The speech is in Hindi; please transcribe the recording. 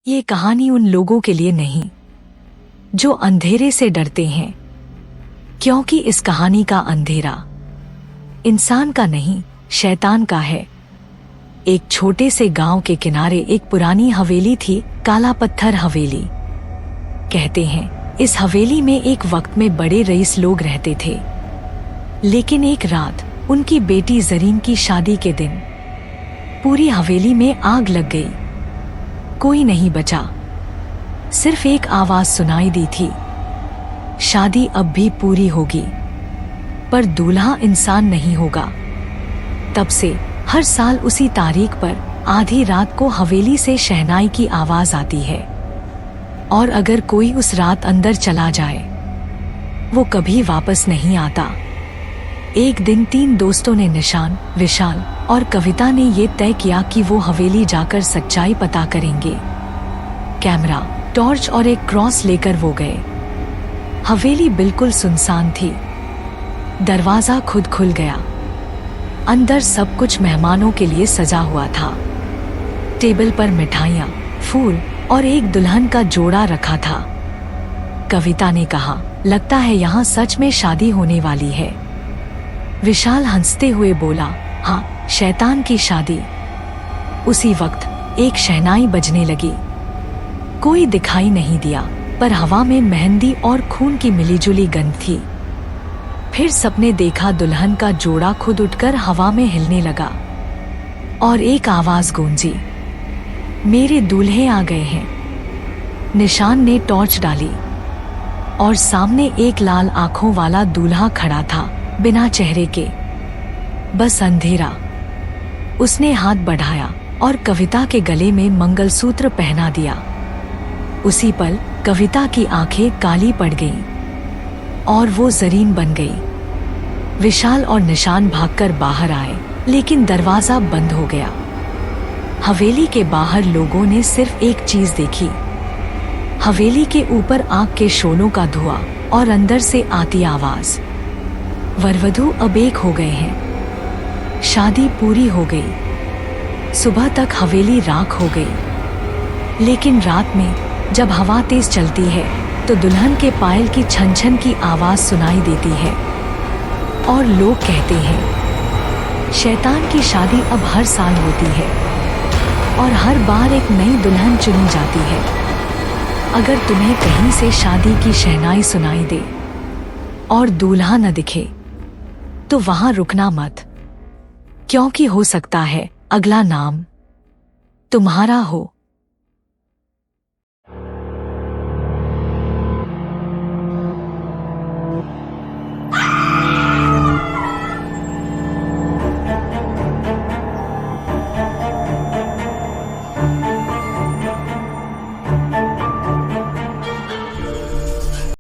ये कहानी उन लोगों के लिए नहीं जो अंधेरे से डरते हैं, क्योंकि इस कहानी का अंधेरा इंसान का नहीं, शैतान का है। एक छोटे से गांव के किनारे एक पुरानी हवेली थी, काला पत्थर हवेली। कहते हैं इस हवेली में एक वक्त में बड़े रईस लोग रहते थे। लेकिन एक रात उनकी बेटी जरीन की शादी के दिन पूरी हवेली में आग लग गई। कोई नहीं बचा, सिर्फ एक आवाज सुनाई दी थी, शादी अब भी पूरी होगी पर दूल्हा इंसान नहीं होगा। तब से हर साल उसी तारीख पर आधी रात को हवेली से शहनाई की आवाज आती है, और अगर कोई उस रात अंदर चला जाए वो कभी वापस नहीं आता। एक दिन 3 दोस्तों ने, निशान, विशाल और कविता ने ये तय किया कि वो हवेली जाकर सच्चाई पता करेंगे। कैमरा, टॉर्च और एक क्रॉस लेकर वो गए। हवेली बिल्कुल सुनसान थी। दरवाजा खुद खुल गया। अंदर सब कुछ मेहमानों के लिए सजा हुआ था। टेबल पर मिठाइयाँ, फूल और एक दुल्हन का जोड़ा रखा था। कविता ने कहा, लगता है यहाँ सच में शादी होने वाली है। विशाल हंसते हुए बोला, हाँ, शैतान की शादी। उसी वक्त एक शहनाई बजने लगी। कोई दिखाई नहीं दिया, पर हवा में मेहंदी और खून की मिलीजुली गंध थी। फिर सबने देखा दुल्हन का जोड़ा खुद उठकर हवा में हिलने लगा और एक आवाज गूंजी, मेरे दूल्हे आ गए हैं। निशान ने टॉर्च डाली और सामने एक लाल आंखों वाला दूल्हा खड़ा था, बिना चेहरे के, बस अंधेरा। उसने हाथ बढ़ाया और कविता के गले में मंगलसूत्र पहना दिया। उसी पल कविता की आंखें काली पड़ गईं और वो जरीन बन गई। विशाल और निशान भागकर बाहर आए, लेकिन दरवाजा बंद हो गया। हवेली के बाहर लोगों ने सिर्फ एक चीज देखी, हवेली के ऊपर आग के शोलों का धुआं और अंदर से आती आवाज, वरवधू अब एक हो गए हैं, शादी पूरी हो गई। सुबह तक हवेली राख हो गई, लेकिन रात में जब हवा तेज चलती है तो दुल्हन के पायल की छन छन की आवाज सुनाई देती है और लोग कहते हैं शैतान की शादी अब हर साल होती है और हर बार एक नई दुल्हन चुनी जाती है। अगर तुम्हें कहीं से शादी की शहनाई सुनाई दे और दूल्हा न दिखे तो वहां रुकना मत, क्योंकि हो सकता है अगला नाम तुम्हारा हो।